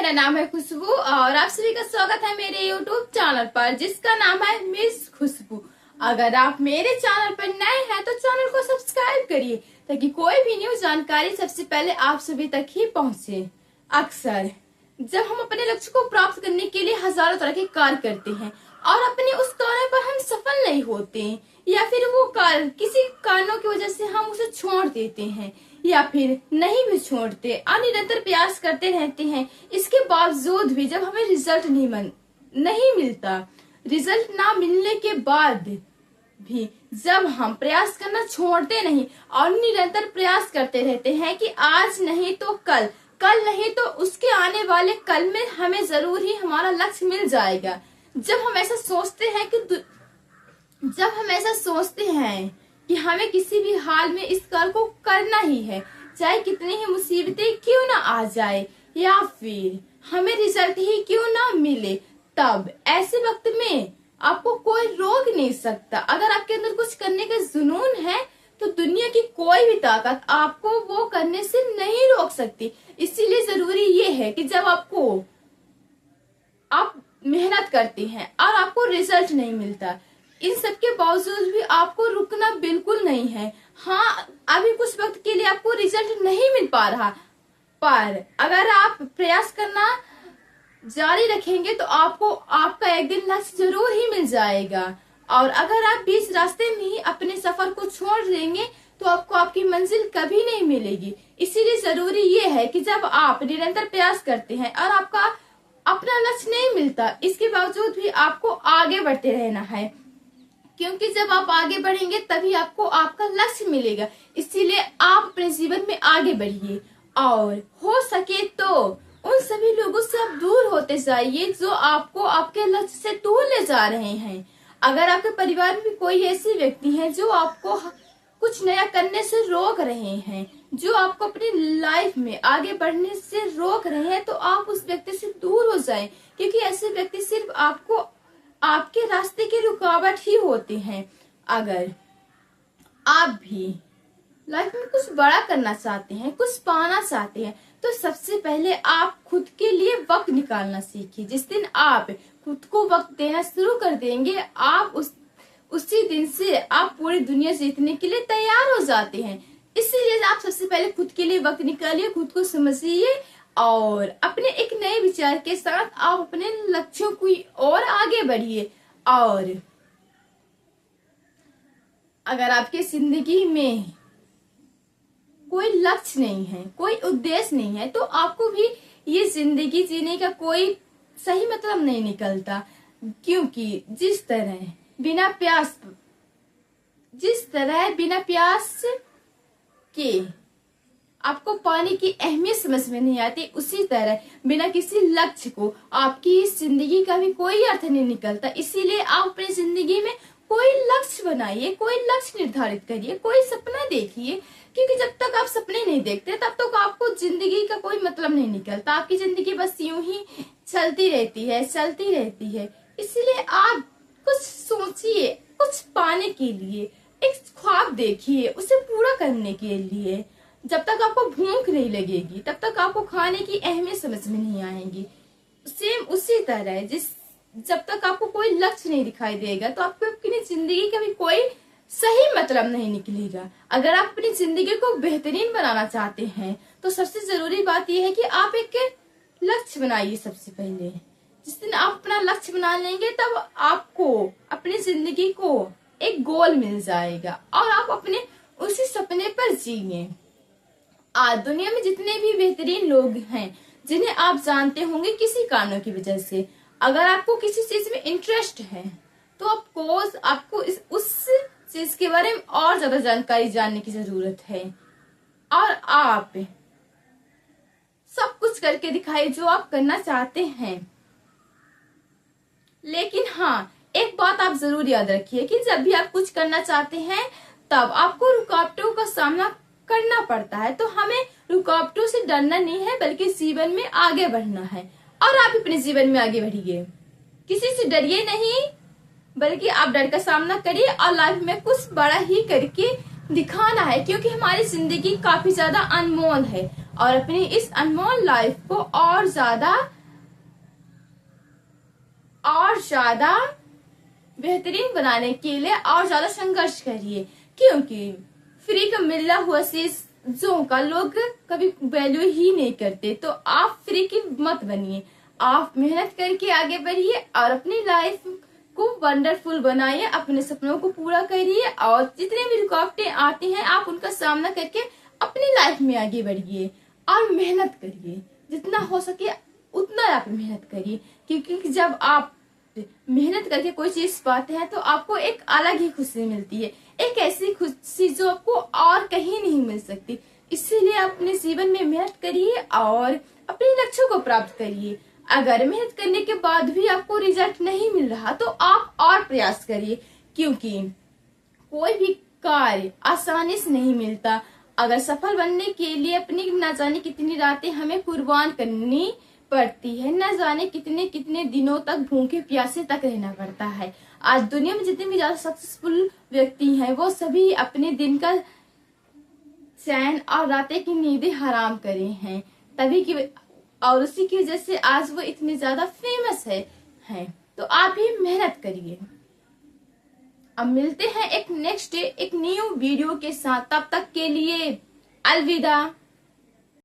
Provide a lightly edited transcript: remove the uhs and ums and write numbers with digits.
मेरा नाम है खुशबू और आप सभी का स्वागत है मेरे यूट्यूब चैनल पर जिसका नाम है मिस खुशबू। अगर आप मेरे चैनल पर नए हैं तो चैनल को सब्सक्राइब करिए ताकि कोई भी न्यू जानकारी सबसे पहले आप सभी तक ही पहुंचे। अक्सर जब हम अपने लक्ष्य को प्राप्त करने के लिए हजारों तरह के कार्य करते हैं और अपने उस कार्य पर हम सफल नहीं होते या फिर वो कार्य किसी कारणों की वजह से हम उसे छोड़ देते हैं या फिर नहीं भी छोड़ते और निरंतर प्रयास करते रहते हैं। इसके बावजूद भी जब हमें रिजल्ट नहीं मिलता, रिजल्ट ना मिलने के बाद भी जब हम प्रयास करना छोड़ते नहीं और निरंतर प्रयास करते रहते हैं कि आज नहीं तो कल, कल नहीं तो उसके आने वाले कल में हमें जरूर ही हमारा लक्ष्य मिल जाएगा। जब हम ऐसा सोचते हैं कि हमें किसी भी हाल में इस कार्य को करना ही है, चाहे कितनी ही मुसीबतें क्यों ना आ जाए या फिर हमें रिजल्ट ही क्यों ना मिले, तब ऐसे वक्त में आपको कोई रोक नहीं सकता। अगर आपके अंदर कुछ करने का जुनून है तो दुनिया की कोई भी ताकत आपको वो करने से नहीं रोक सकती। इसीलिए जरूरी ये है कि जब आप मेहनत करते हैं और आपको रिजल्ट नहीं मिलता, इन सब के बावजूद भी आपको रुकना बिल्कुल नहीं है। हाँ, अभी कुछ वक्त के लिए आपको रिजल्ट नहीं मिल पा रहा, पर अगर आप प्रयास करना जारी रखेंगे तो आपको आपका एक दिन लक्ष्य जरूर ही मिल जाएगा। और अगर आप बीच रास्ते में ही अपने सफर को छोड़ देंगे तो आपको आपकी मंजिल कभी नहीं मिलेगी। इसीलिए जरूरी ये है कि जब आप निरंतर प्रयास करते हैं और आपका अपना लक्ष्य नहीं मिलता, इसके बावजूद भी आपको आगे बढ़ते रहना है, क्योंकि जब आप आगे बढ़ेंगे तभी आपको आपका लक्ष्य मिलेगा। इसीलिए आप अपने जीवन में आगे बढ़िए और हो सके तो उन सभी लोगों से आप दूर होते जाइए जो आपको आपके लक्ष्य से दूर ले जा रहे हैं। अगर आपके परिवार में कोई ऐसी व्यक्ति है जो आपको कुछ नया करने से रोक रहे हैं, जो आपको अपनी लाइफ में आगे बढ़ने से रोक रहे हैं, तो आप उस व्यक्ति से दूर हो जाएं, क्योंकि ऐसे व्यक्ति सिर्फ आपके रास्ते की रुकावट ही होते हैं। अगर आप भी लाइफ में कुछ बड़ा करना चाहते हैं, कुछ पाना चाहते हैं, तो सबसे पहले आप खुद के लिए वक्त निकालना सीखिए। जिस दिन आप खुद को वक्त देना शुरू कर देंगे, आप उसी दिन से आप पूरी दुनिया जीतने के लिए तैयार हो जाते हैं। इसीलिए आप सबसे पहले खुद के लिए वक्त निकालिए, खुद को समझिए और अपने एक नए विचार के साथ आप अपने लक्ष्यों की ओर आगे बढ़िए। और अगर आपकी जिंदगी में कोई लक्ष्य नहीं है, कोई उद्देश्य नहीं है, तो आपको भी ये जिंदगी जीने का कोई सही मतलब नहीं निकलता। क्योंकि जिस तरह बिना प्यास के आपको पानी की अहमियत समझ में नहीं आती, उसी तरह बिना किसी लक्ष्य को आपकी इस जिंदगी का भी कोई अर्थ नहीं निकलता। इसीलिए आप अपनी जिंदगी में कोई लक्ष्य बनाइए, कोई लक्ष्य निर्धारित करिए, कोई सपना देखिए, क्योंकि जब तक आप सपने नहीं देखते तब तक आपको जिंदगी का कोई मतलब नहीं निकलता। आपकी जिंदगी बस यूं ही चलती रहती है। इसीलिए आप कुछ सोचिए, कुछ पाने के लिए एक ख्वाब देखिए, उसे पूरा करने के लिए। जब तक आपको भूख नहीं लगेगी तब तक आपको खाने की अहमियत समझ में नहीं आएगी। सेम उसी तरह जब तक आपको कोई लक्ष्य नहीं दिखाई देगा तो आपको अपनी जिंदगी का भी कोई सही मतलब नहीं निकलेगा। अगर आप अपनी जिंदगी को बेहतरीन बनाना चाहते हैं तो सबसे जरूरी बात यह है कि आप एक लक्ष्य बनाइए। सबसे पहले जिस दिन आप अपना लक्ष्य बना लेंगे तब आपको अपनी जिंदगी को एक गोल मिल जाएगा और आप अपने उसी सपने पर जिए। आज दुनिया में जितने भी बेहतरीन लोग हैं जिन्हें आप जानते होंगे किसी कारणों की वजह से, अगर आपको किसी चीज में इंटरेस्ट है तो आपको उस चीज के बारे में और ज्यादा जानकारी जानने की जरूरत है और आप सब कुछ करके दिखाइए जो आप करना चाहते हैं। लेकिन हाँ, एक बात आप जरूर याद रखिए कि जब भी आप कुछ करना चाहते हैं तब आपको रुकावटों का सामना करना पड़ता है। तो हमें रुकावटों से डरना नहीं है, बल्कि जीवन में आगे बढ़ना है। और आप अपने जीवन में आगे बढ़िए, किसी से डरिए नहीं, बल्कि आप डर का सामना करिए और लाइफ में कुछ बड़ा ही करके दिखाना है, क्योंकि हमारी जिंदगी काफी ज्यादा अनमोल है और अपनी इस अनमोल लाइफ को और ज्यादा और ज्यादा बेहतरीन बनाने के लिए और ज्यादा संघर्ष करिए, क्योंकि फ्री का मिला हुआ चीजों का लोग कभी वैल्यू ही नहीं करते। तो आप फ्री की मत बनिए, आप मेहनत करके आगे बढ़िए और अपनी लाइफ को वंडरफुल बनाइए, अपने सपनों को पूरा करिए और जितने भी रुकावटें आती हैं आप उनका सामना करके अपनी लाइफ में आगे बढ़िए और मेहनत करिए। जितना हो सके उतना आप मेहनत करिए, क्योंकि जब आप मेहनत करके कोई चीज पाते हैं तो आपको एक अलग ही खुशी मिलती है, एक ऐसी खुशी जो आपको और कहीं नहीं मिल सकती। इसीलिए आप अपने जीवन में मेहनत करिए और अपने लक्ष्यों को प्राप्त करिए। अगर मेहनत करने के बाद भी आपको रिजल्ट नहीं मिल रहा तो आप और प्रयास करिए, क्योंकि कोई भी कार्य आसानी से नहीं मिलता। अगर सफल बनने के लिए अपनी न जाने कितनी रातें हमें कुर्बान करनी पड़ती है, न जाने कितने कितने दिनों तक भूखे प्यासे तक रहना पड़ता है। आज दुनिया में जितने भी ज्यादा सक्सेसफुल व्यक्ति हैं वो सभी अपने दिन का चैन और रातें की नींदें हराम करे हैं, तभी की और उसी की वजह से आज वो इतने ज्यादा फेमस है। तो आप भी मेहनत करिए। अब मिलते हैं एक नेक्स्ट डे एक न्यू वीडियो के साथ, तब तक के लिए अलविदा।